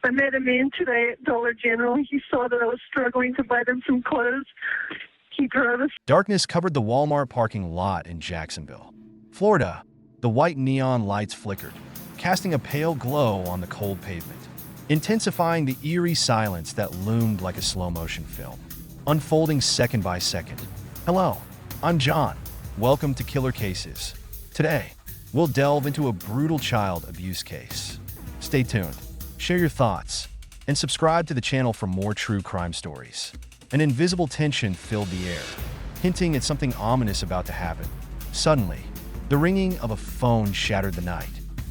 I met a man today at Dollar General. He saw that I was struggling to buy them some clothes. He drove us. Darkness covered the Walmart parking lot in Jacksonville, Florida. The white neon lights flickered, casting a pale glow on the cold pavement, intensifying the eerie silence that loomed like a slow-motion film, unfolding second by second. Hello, I'm John. Welcome to Killer Cases. Today, we'll delve into a brutal child abuse case. Stay tuned, share your thoughts, and subscribe to the channel for more true crime stories. An invisible tension filled the air, hinting at something ominous about to happen. Suddenly, the ringing of a phone shattered the night,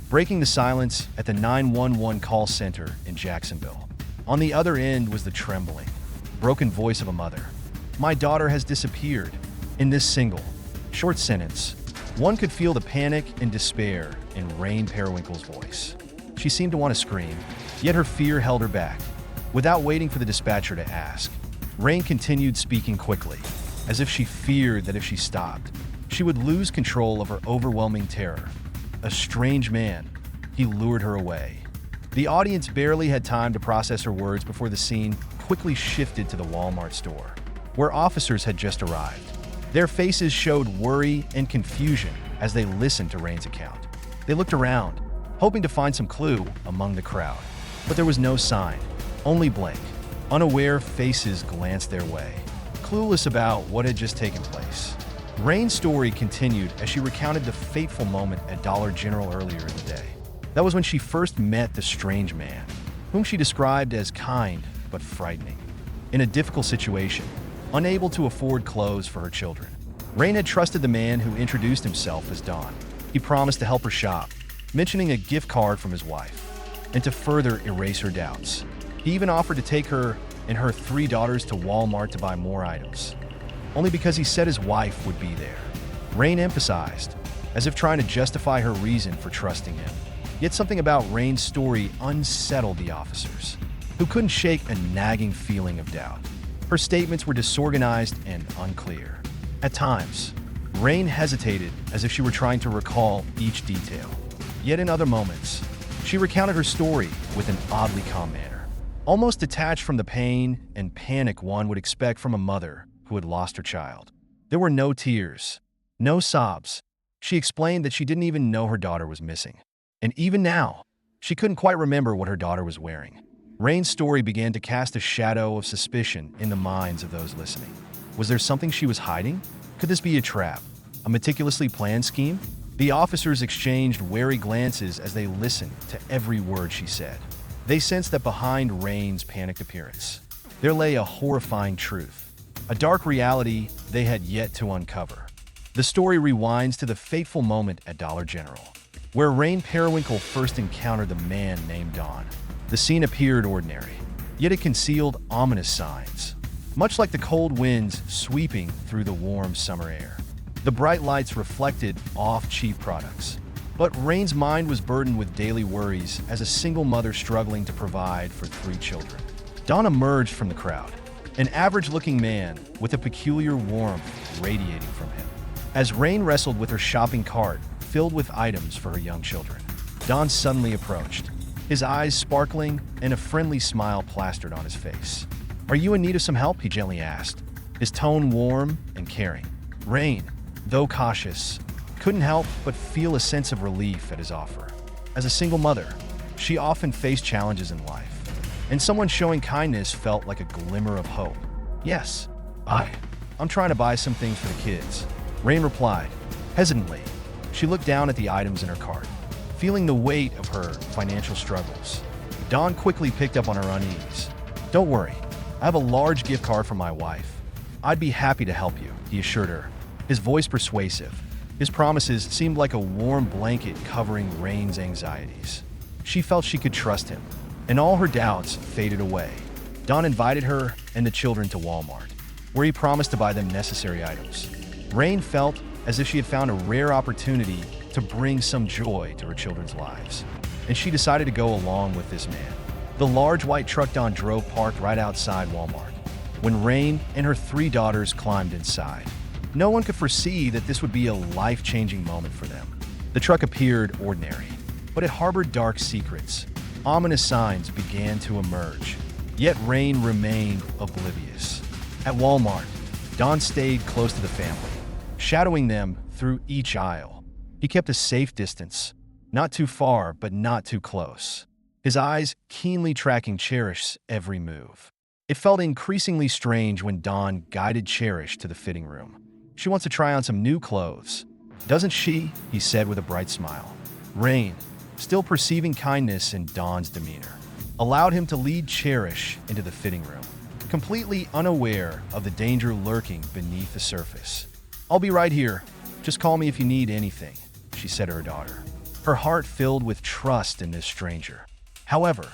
breaking the silence at the 911 call center in Jacksonville. On the other end was the trembling, broken voice of a mother. "My daughter has disappeared." In this single, short sentence, one could feel the panic and despair in Rain Periwinkle's voice. She seemed to want to scream, yet her fear held her back. Without waiting for the dispatcher to ask, Rain continued speaking quickly, as if she feared that if she stopped, she would lose control of her overwhelming terror. A strange man, he lured her away. The audience barely had time to process her words before the scene quickly shifted to the Walmart store, where officers had just arrived. Their faces showed worry and confusion as they listened to Rain's account. They looked around, hoping to find some clue among the crowd, but there was no sign, only blank, unaware faces glanced their way, clueless about what had just taken place. Rain's story continued as she recounted the fateful moment at Dollar General earlier in the day. That was when she first met the strange man, whom she described as kind but frightening. In a difficult situation, unable to afford clothes for her children, Rain had trusted the man who introduced himself as Don. He promised to help her shop, mentioning a gift card from his wife, and to further erase her doubts. He even offered to take her and her 3 daughters to Walmart to buy more items, only because he said his wife would be there. Rain emphasized, as if trying to justify her reason for trusting him. Yet something about Rain's story unsettled the officers, who couldn't shake a nagging feeling of doubt. Her statements were disorganized and unclear. At times, Rain hesitated as if she were trying to recall each detail. Yet in other moments, she recounted her story with an oddly calm manner, almost detached from the pain and panic one would expect from a mother who had lost her child. There were no tears, no sobs. She explained that she didn't even know her daughter was missing. And even now, she couldn't quite remember what her daughter was wearing. Rain's story began to cast a shadow of suspicion in the minds of those listening. Was there something she was hiding? Could this be a trap? A meticulously planned scheme? The officers exchanged wary glances as they listened to every word she said. They sensed that behind Rain's panicked appearance, there lay a horrifying truth, a dark reality they had yet to uncover. The story rewinds to the fateful moment at Dollar General, where Rain Periwinkle first encountered the man named Don. The scene appeared ordinary, yet it concealed ominous signs, much like the cold winds sweeping through the warm summer air. The bright lights reflected off cheap products, but Rain's mind was burdened with daily worries as a single mother struggling to provide for 3 children. Don emerged from the crowd, an average-looking man with a peculiar warmth radiating from him. As Rain wrestled with her shopping cart filled with items for her young children, Don suddenly approached, his eyes sparkling and a friendly smile plastered on his face. "Are you in need of some help?" he gently asked, his tone warm and caring. Rain, though cautious, couldn't help but feel a sense of relief at his offer. As a single mother, she often faced challenges in life, and someone showing kindness felt like a glimmer of hope. "Yes, I'm trying to buy some things for the kids," Rain replied. Hesitantly, she looked down at the items in her cart, feeling the weight of her financial struggles. Don quickly picked up on her unease. "Don't worry, I have a large gift card from my wife. I'd be happy to help you," he assured her, his voice persuasive. His promises seemed like a warm blanket covering Rain's anxieties. She felt she could trust him, and all her doubts faded away. Don invited her and the children to Walmart, where he promised to buy them necessary items. Rain felt as if she had found a rare opportunity to bring some joy to her children's lives, and she decided to go along with this man. The large white truck Don drove parked right outside Walmart. When Rain and her 3 daughters climbed inside, no one could foresee that this would be a life-changing moment for them. The truck appeared ordinary, but it harbored dark secrets, ominous signs began to emerge. Yet Rain remained oblivious. At Walmart, Don stayed close to the family, shadowing them through each aisle. He kept a safe distance, not too far but not too close, his eyes keenly tracking Cherish's every move. It felt increasingly strange when Don guided Cherish to the fitting room. "She wants to try on some new clothes, doesn't she?" he said with a bright smile. Rain, still perceiving kindness in Don's demeanor, allowed him to lead Cherish into the fitting room, completely unaware of the danger lurking beneath the surface. "I'll be right here. Just call me if you need anything," she said to her daughter, her heart filled with trust in this stranger. However,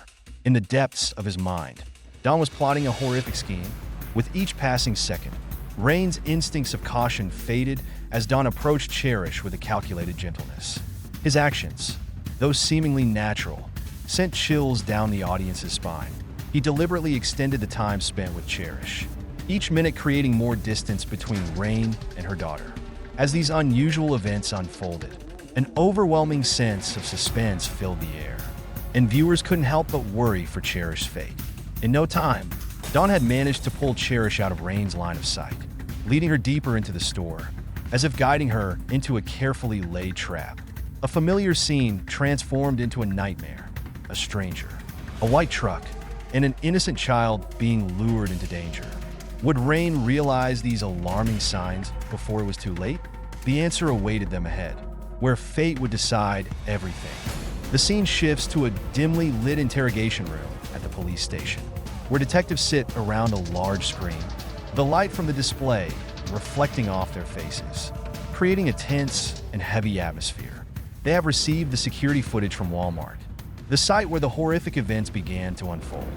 in the depths of his mind, Don was plotting a horrific scheme. With each passing second, Rain's instincts of caution faded as Don approached Cherish with a calculated gentleness. His actions, though seemingly natural, sent chills down the audience's spine. He deliberately extended the time spent with Cherish, each minute creating more distance between Rain and her daughter. As these unusual events unfolded, an overwhelming sense of suspense filled the air, and viewers couldn't help but worry for Cherish's fate. In no time, Don had managed to pull Cherish out of Rain's line of sight, leading her deeper into the store, as if guiding her into a carefully laid trap. A familiar scene transformed into a nightmare. A stranger, a white truck, and an innocent child being lured into danger. Would Rain realize these alarming signs before it was too late? The answer awaited them ahead, where fate would decide everything. The scene shifts to a dimly lit interrogation room at the police station, where detectives sit around a large screen, the light from the display reflecting off their faces, creating a tense and heavy atmosphere. They have received the security footage from Walmart, the site where the horrific events began to unfold.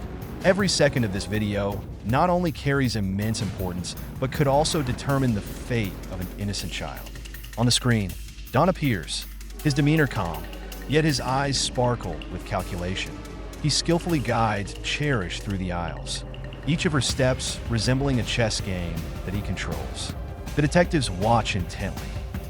Every second of this video not only carries immense importance, but could also determine the fate of an innocent child. On the screen, Don appears, his demeanor calm, yet his eyes sparkle with calculation. He skillfully guides Cherish through the aisles, each of her steps resembling a chess game that he controls. The detectives watch intently,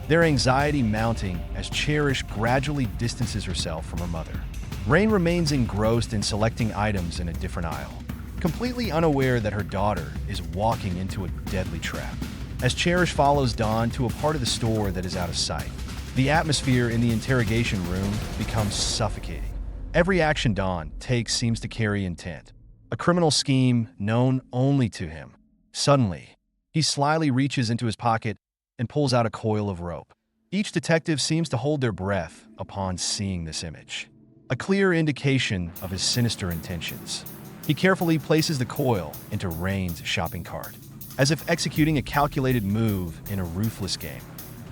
their anxiety mounting as Cherish gradually distances herself from her mother. Rain remains engrossed in selecting items in a different aisle, completely unaware that her daughter is walking into a deadly trap. As Cherish follows Don to a part of the store that is out of sight, the atmosphere in the interrogation room becomes suffocating. Every action Don takes seems to carry intent, a criminal scheme known only to him. Suddenly, he slyly reaches into his pocket and pulls out a coil of rope. Each detective seems to hold their breath upon seeing this image, a clear indication of his sinister intentions. He carefully places the coil into Rain's shopping cart, as if executing a calculated move in a ruthless game.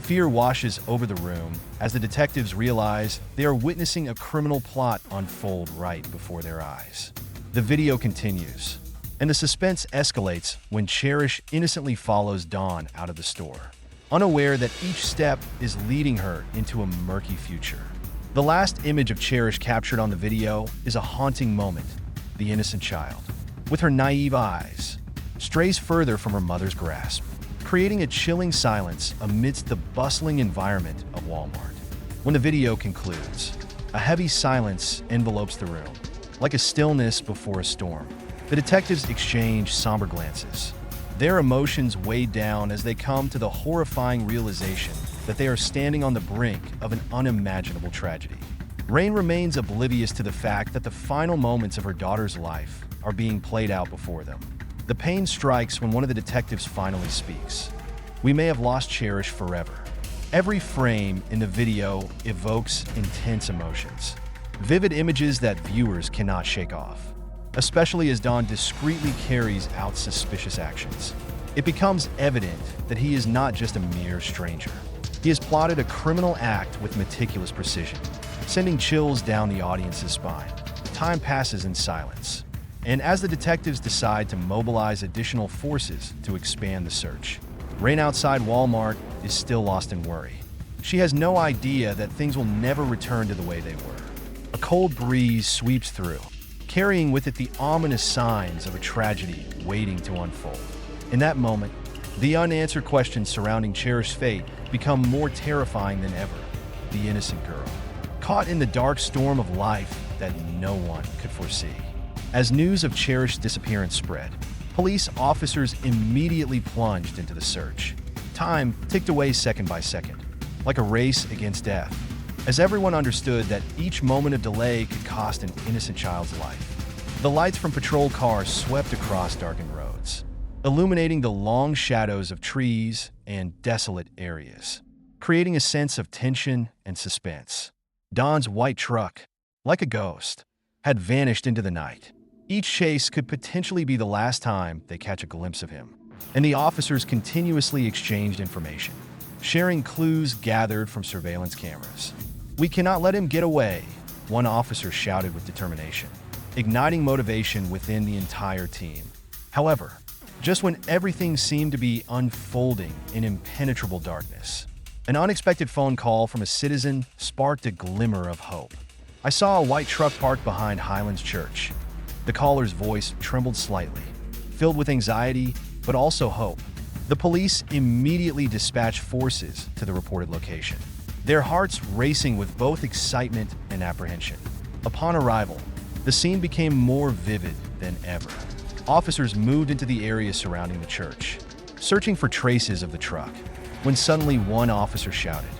Fear washes over the room as the detectives realize they are witnessing a criminal plot unfold right before their eyes. The video continues, and the suspense escalates when Cherish innocently follows Dawn out of the store, unaware that each step is leading her into a murky future. The last image of Cherish captured on the video is a haunting moment. The innocent child, with her naive eyes, strays further from her mother's grasp, creating a chilling silence amidst the bustling environment of Walmart. When the video concludes, a heavy silence envelopes the room, like a stillness before a storm. The detectives exchange somber glances, their emotions weighed down as they come to the horrifying realization that they are standing on the brink of an unimaginable tragedy. Rain remains oblivious to the fact that the final moments of her daughter's life are being played out before them. The pain strikes when one of the detectives finally speaks. "We may have lost Cherish forever." Every frame in the video evokes intense emotions, vivid images that viewers cannot shake off, especially as Don discreetly carries out suspicious actions. It becomes evident that he is not just a mere stranger. He has plotted a criminal act with meticulous precision, sending chills down the audience's spine. Time passes in silence, and as the detectives decide to mobilize additional forces to expand the search, Rain outside Walmart is still lost in worry. She has no idea that things will never return to the way they were. A cold breeze sweeps through, carrying with it the ominous signs of a tragedy waiting to unfold. In that moment, the unanswered questions surrounding Cherish's fate become more terrifying than ever. The innocent girl, caught in the dark storm of life that no one could foresee. As news of Cherish's disappearance spread, police officers immediately plunged into the search. Time ticked away second by second, like a race against death, as everyone understood that each moment of delay could cost an innocent child's life. The lights from patrol cars swept across darkened roads, illuminating the long shadows of trees and desolate areas, creating a sense of tension and suspense. Don's white truck, like a ghost, had vanished into the night. Each chase could potentially be the last time they catch a glimpse of him, and the officers continuously exchanged information, sharing clues gathered from surveillance cameras. "We cannot let him get away," one officer shouted with determination, igniting motivation within the entire team. However, just when everything seemed to be unfolding in impenetrable darkness, an unexpected phone call from a citizen sparked a glimmer of hope. "I saw a white truck parked behind Highlands Church." The caller's voice trembled slightly, filled with anxiety but also hope. The police immediately dispatched forces to the reported location, their hearts racing with both excitement and apprehension. Upon arrival, the scene became more vivid than ever. Officers moved into the area surrounding the church, searching for traces of the truck, when suddenly one officer shouted,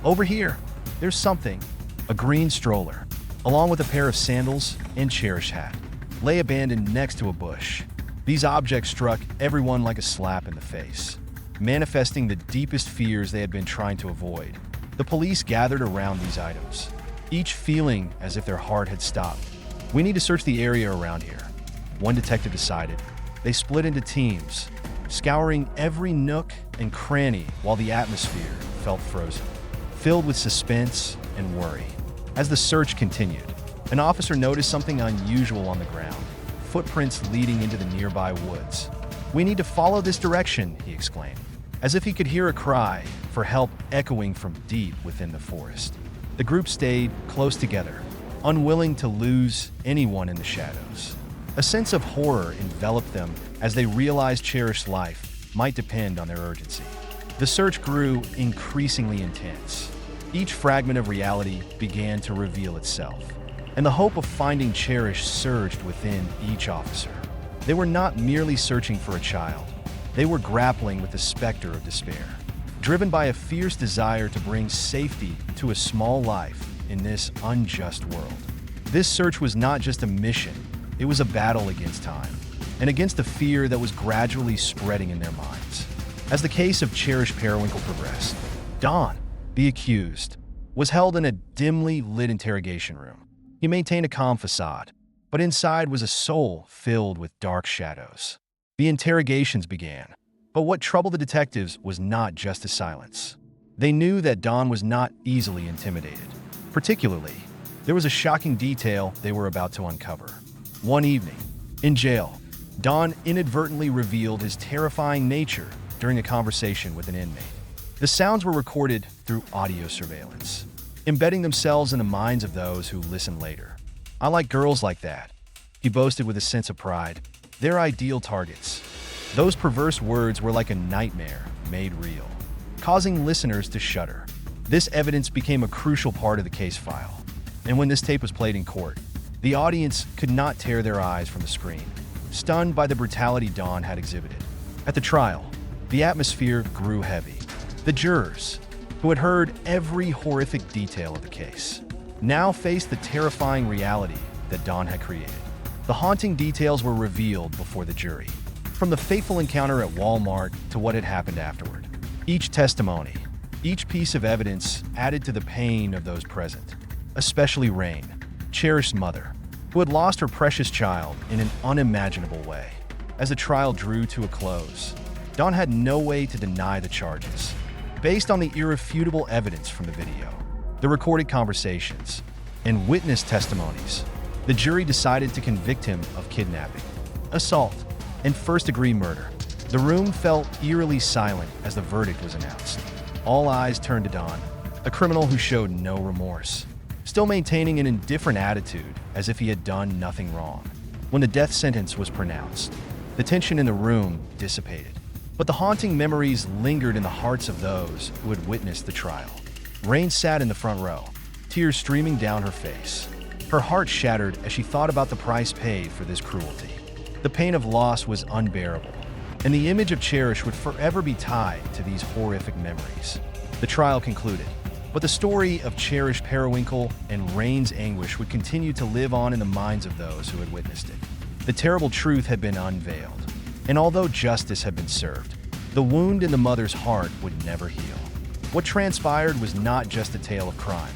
"Over here! There's something!" A green stroller, along with a pair of sandals and Cherish hat, lay abandoned next to a bush. These objects struck everyone like a slap in the face, manifesting the deepest fears they had been trying to avoid. The police gathered around these items, each feeling as if their heart had stopped. "We need to search the area around here," one detective decided. They split into teams, scouring every nook and cranny while the atmosphere felt frozen, filled with suspense and worry. As the search continued, an officer noticed something unusual on the ground, footprints leading into the nearby woods. "We need to follow this direction," he exclaimed, as if he could hear a cry for help echoing from deep within the forest. The group stayed close together, unwilling to lose anyone in the shadows. A sense of horror enveloped them as they realized Cherish's life might depend on their urgency. The search grew increasingly intense. Each fragment of reality began to reveal itself, and the hope of finding Cherish surged within each officer. They were not merely searching for a child. They were grappling with the specter of despair, driven by a fierce desire to bring safety to a small life in this unjust world. This search was not just a mission, it was a battle against time, and against the fear that was gradually spreading in their minds. As the case of Cherish Periwinkle progressed, Don, the accused, was held in a dimly lit interrogation room. He maintained a calm facade, but inside was a soul filled with dark shadows. The interrogations began, but what troubled the detectives was not just his silence. They knew that Don was not easily intimidated. Particularly, there was a shocking detail they were about to uncover. One evening, in jail, Don inadvertently revealed his terrifying nature during a conversation with an inmate. The sounds were recorded through audio surveillance, embedding themselves in the minds of those who listened later. "I like girls like that," he boasted with a sense of pride. "They're ideal targets." Those perverse words were like a nightmare made real, causing listeners to shudder. This evidence became a crucial part of the case file, and when this tape was played in court, the audience could not tear their eyes from the screen, stunned by the brutality Don had exhibited. At the trial, the atmosphere grew heavy. The jurors, who had heard every horrific detail of the case, now faced the terrifying reality that Don had created. The haunting details were revealed before the jury, from the fateful encounter at Walmart to what had happened afterward. Each testimony, each piece of evidence added to the pain of those present, especially Rain, Cherish's mother, who had lost her precious child in an unimaginable way. As the trial drew to a close, Don had no way to deny the charges. Based on the irrefutable evidence from the video, the recorded conversations, and witness testimonies, the jury decided to convict him of kidnapping, assault, and first-degree murder. The room felt eerily silent as the verdict was announced. All eyes turned to Don, a criminal who showed no remorse, still maintaining an indifferent attitude as if he had done nothing wrong. When the death sentence was pronounced, the tension in the room dissipated, but the haunting memories lingered in the hearts of those who had witnessed the trial. Rain sat in the front row, tears streaming down her face. Her heart shattered as she thought about the price paid for this cruelty. The pain of loss was unbearable, and the image of Cherish would forever be tied to these horrific memories. The trial concluded, but the story of Cherish, Periwinkle, and Rain's anguish would continue to live on in the minds of those who had witnessed it. The terrible truth had been unveiled, and although justice had been served, the wound in the mother's heart would never heal. What transpired was not just a tale of crime.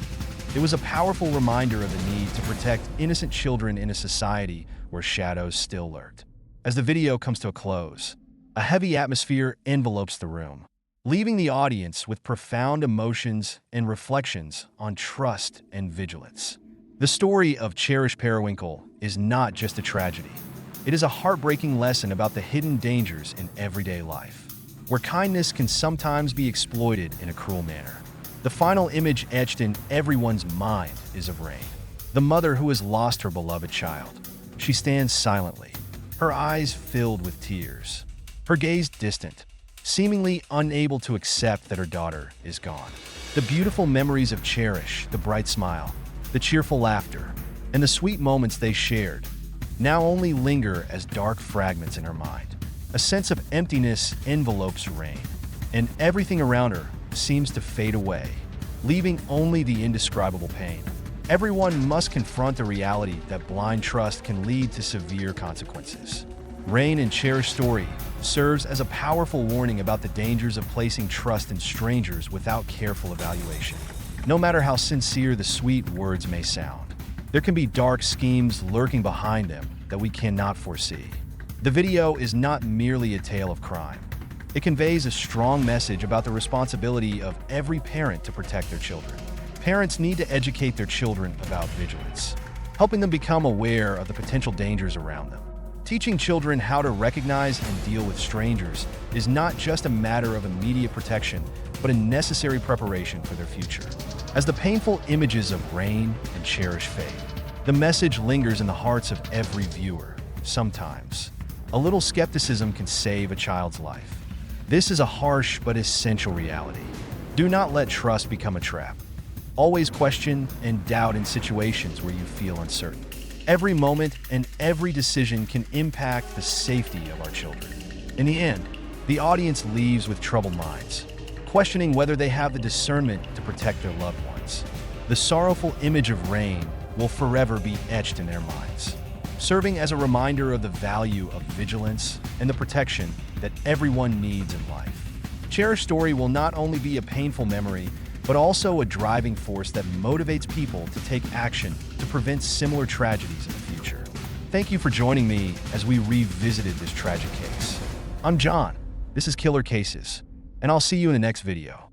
It was a powerful reminder of the need to protect innocent children in a society where shadows still lurked. As the video comes to a close, a heavy atmosphere envelopes the room, leaving the audience with profound emotions and reflections on trust and vigilance. The story of Cherish, Periwinkle is not just a tragedy. It is a heartbreaking lesson about the hidden dangers in everyday life, where kindness can sometimes be exploited in a cruel manner. The final image etched in everyone's mind is of Rain, the mother who has lost her beloved child. She stands silently, her eyes filled with tears, her gaze distant, seemingly unable to accept that her daughter is gone. The beautiful memories of Cherish, the bright smile, the cheerful laughter, and the sweet moments they shared now only linger as dark fragments in her mind. A sense of emptiness envelopes Rain, and everything around her seems to fade away, leaving only the indescribable pain. Everyone must confront the reality that blind trust can lead to severe consequences. Rain and Cherish's story serves as a powerful warning about the dangers of placing trust in strangers without careful evaluation. No matter how sincere the sweet words may sound, there can be dark schemes lurking behind them that we cannot foresee. The video is not merely a tale of crime. It conveys a strong message about the responsibility of every parent to protect their children. Parents need to educate their children about vigilance, helping them become aware of the potential dangers around them. Teaching children how to recognize and deal with strangers is not just a matter of immediate protection, but a necessary preparation for their future. As the painful images of Rain and Cherish fade, the message lingers in the hearts of every viewer. Sometimes, a little skepticism can save a child's life. This is a harsh but essential reality. Do not let trust become a trap. Always question and doubt in situations where you feel uncertain. Every moment and every decision can impact the safety of our children. In the end, the audience leaves with troubled minds, questioning whether they have the discernment to protect their loved ones. The sorrowful image of Rain will forever be etched in their minds, serving as a reminder of the value of vigilance and the protection that everyone needs in life. Cherish's story will not only be a painful memory, but also a driving force that motivates people to take action to prevent similar tragedies in the future. Thank you for joining me as we revisited this tragic case. I'm John, this is Killer Cases, and I'll see you in the next video.